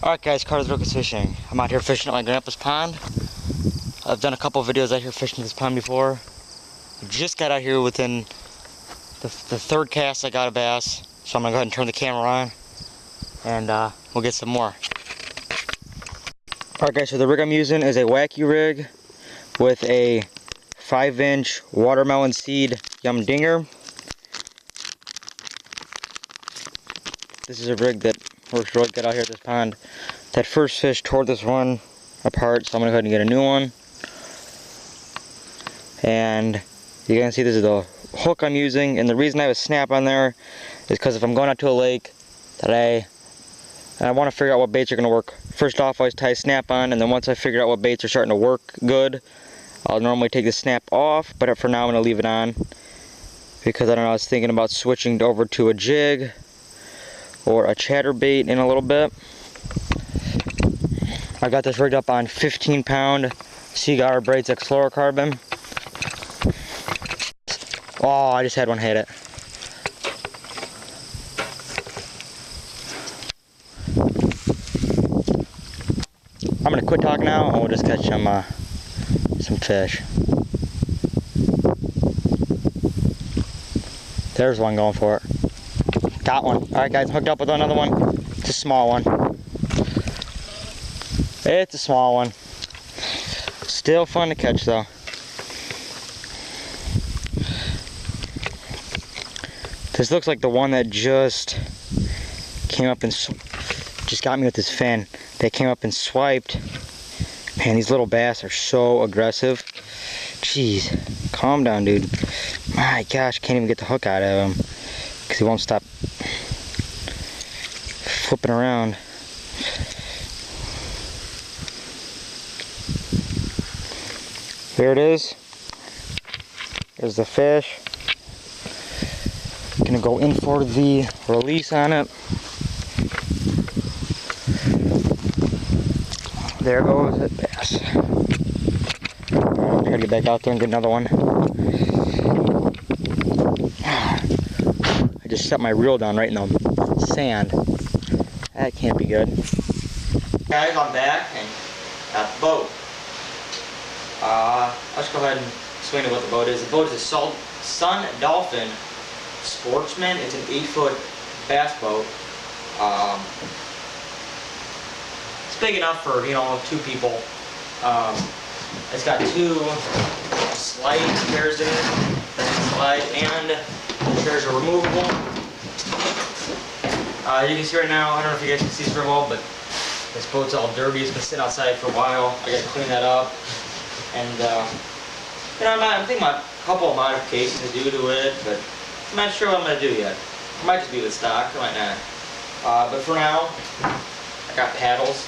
Alright guys, Carter's Rookies Fishing. I'm out here fishing at my grandpa's pond. I've done a couple of videos out here fishing this pond before. I just got out here within the third cast I got a bass. So I'm going to go ahead and turn the camera on and we'll get some more. Alright guys, so the rig I'm using is a wacky rig with a 5-inch watermelon seed yum dinger. This is a rig that works really good out here at this pond. That first fish tore this one apart, so I'm going to go ahead and get a new one. And you can see this is the hook I'm using, and the reason I have a snap on there is because if I'm going out to a lake today and I want to figure out what baits are going to work, first off I always tie a snap on, and then once I figure out what baits are starting to work good, I'll normally take the snap off, but for now I'm going to leave it on because I don't know, I was thinking about switching over to a jig or a chatterbait in a little bit. I got this rigged up on 15-pound Seaguar Braid's X fluorocarbon. Oh, I just had one hit it. I'm gonna quit talking now and we'll just catch some fish. There's one going for it. Got one. Alright guys, hooked up with another one. It's a small one. It's a small one. Still fun to catch though. This looks like the one that just came up and just got me with this fin. They came up and swiped. Man, these little bass are so aggressive. Jeez, calm down, dude. My gosh, can't even get the hook out of him because he won't stop flipping around. There it is. There's the fish. Gonna go in for the release on it. There goes the bass. I'll try to get back out there and get another one. I just set my reel down right in the sand. That can't be good. Guys, I'm back and got the boat. I'll just go ahead and explain what the boat is. The boat is a Sun Dolphin Sportsman. It's an 8-foot bass boat. It's big enough for, you know, 2 people. It's got 2 slide chairs in it that can slide, and the chairs are removable. You can see right now, I don't know if you guys can see this very well, but this boat's all dirty. It's been sitting outside for a while. I got to clean that up. And, you know, I'm thinking about a couple of modifications to do to it, but I'm not sure what I'm going to do yet. It might just be with stock, it might not. But for now, I got paddles.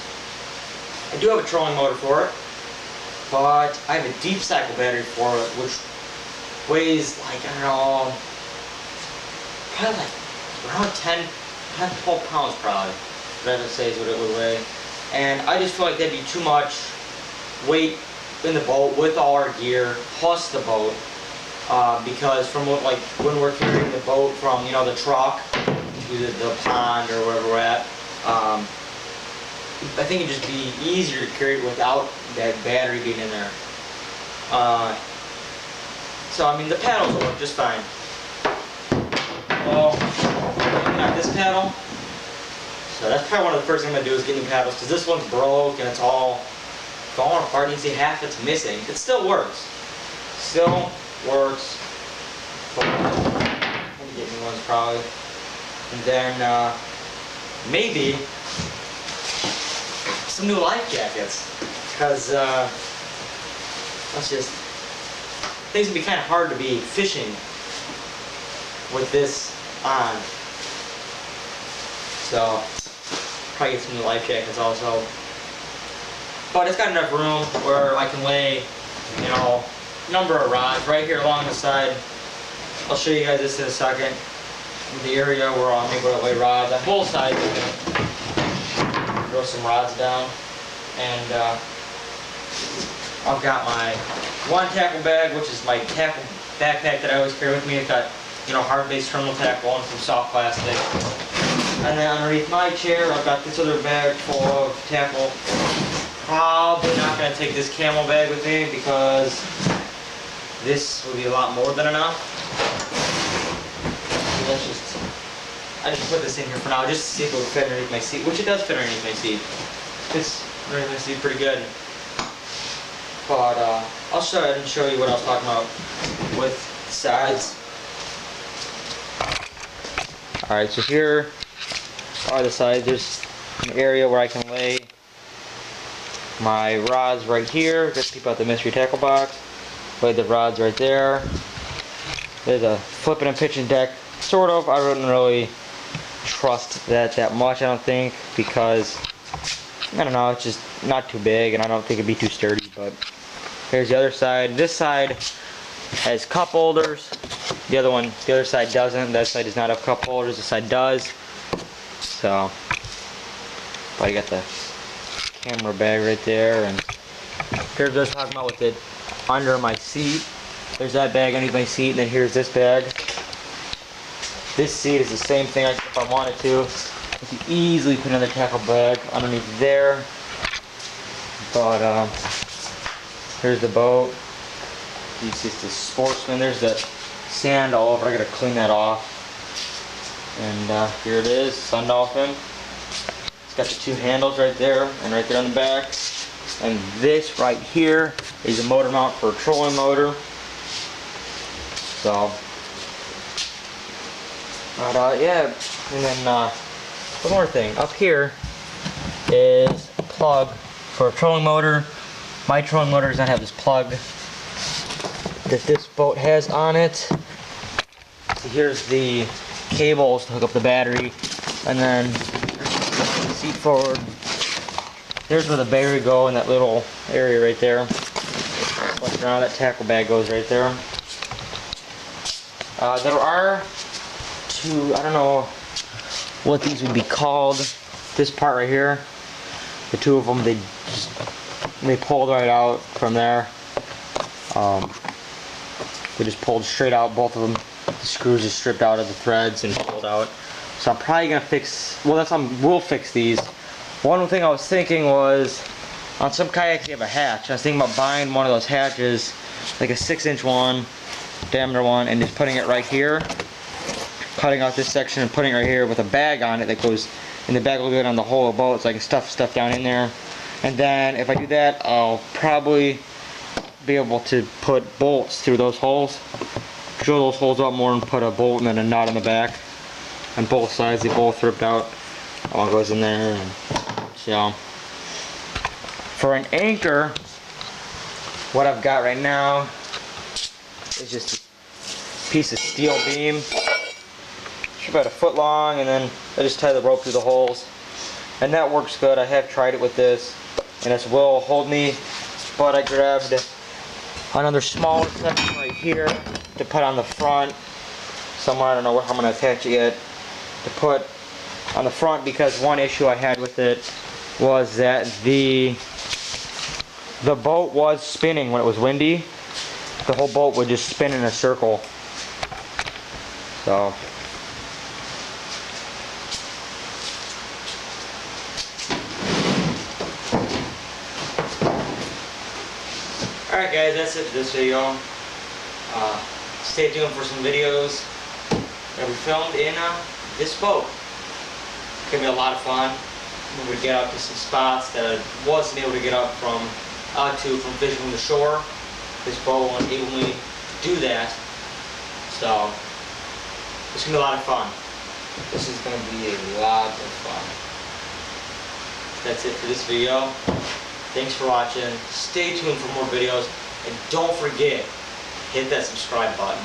I do have a trolling motor for it, but I have a deep cycle battery for it, which weighs like, I don't know, probably like around 10 to 12 pounds probably. That I would say is what it would weigh. And I just feel like that'd be too much weight in the boat with all our gear plus the boat, because from what, like when we're carrying the boat from, you know, the truck to the pond or wherever we're at, I think it'd just be easier to carry it without that battery being in there. So I mean, the paddles will work just fine. Well, got this paddle. So that's probably one of the first things I'm gonna do is get new paddles, because this one's broke and it's all falling apart. You can see half it's missing. It still works. Still works. I'm gonna get new ones probably. And then maybe some new life jackets. Because things would be kind of hard to be fishing with this on. So probably get some new life jackets also. But it's got enough room where I can lay, you know, a number of rods right here along the side. I'll show you guys this in a second. The area where I'm able to lay rods on both sides. Throw some rods down, and I've got my one tackle bag, which is my tackle backpack that I always carry with me. It's got, you know, hard-based terminal tackle and some soft plastic. And then underneath my chair, I've got this other bag full of tackle. Probably not going to take this camel bag with me because this will be a lot more than enough. So I just put this in here for now just to see if it will fit underneath my seat, which it does fit underneath my seat. Fits underneath my seat pretty good. But I'll show you what I was talking about with sides. Alright, so here are the sides. There's an area where I can lay my rods right here. Just keep out the mystery tackle box. Lay the rods right there. There's a flipping and pitching deck. Sort of. I wouldn't really trust that much, I don't think, because I don't know, it's just not too big and I don't think it'd be too sturdy. But here's the other side. This side has cup holders. The other side doesn't. That side does not have cup holders. This side does. So, but I got the camera bag right there, and here's what I was talking about with it under my seat. There's that bag underneath my seat, and then here's this bag. This seat is the same thing. If I wanted to, I could easily put another tackle bag underneath there. But here's the boat. You see the Sportsman. There's that sand all over. I gotta clean that off. And here it is, Sundolphin. It's got the two handles right there and right there on the back. And this right here is a motor mount for a trolling motor. So, but yeah, and then one more thing. Up here is a plug for a trolling motor. My trolling motor does not have this plug that this boat has on it. So here's the cables to hook up the battery, and then seat forward. There's where the battery go in that little area right there. But now that tackle bag goes right there. There are two, I don't know what these would be called. This part right here, the two of them, they pulled right out from there. They just pulled straight out, both of them. The screws are stripped out of the threads and pulled out. So I'm probably gonna we'll fix these. One thing I was thinking was, on some kayaks you have a hatch. I was thinking about buying one of those hatches, like a 6-inch one, diameter one, and just putting it right here. Cutting out this section and putting it right here with a bag on it that goes, and the bag will go on the whole of the boat so I can stuff stuff down in there. And then if I do that, I'll probably be able to put bolts through those holes. Drill those holes up more and put a bolt and then a nut on the back. On both sides, they both ripped out. All goes in there. And so, for an anchor, what I've got right now is just a piece of steel beam. It's about 1 foot long, and then I just tie the rope through the holes. And that works good. I have tried it with this, and it will hold me. But I grabbed another smaller section right here to put on the front somewhere. I don't know how I'm going to attach it yet. To put on the front, because one issue I had with it was that the boat was spinning when it was windy. The whole boat would just spin in a circle. So alright guys, that's it for this video. Stay tuned for some videos that we filmed in this boat. It's going to be a lot of fun. I'm going to get out to some spots that I wasn't able to get out from fishing from the shore. This boat won't able me to do that. So it's going to be a lot of fun. This is going to be a lot of fun. That's it for this video. Thanks for watching. Stay tuned for more videos. And don't forget, hit that subscribe button.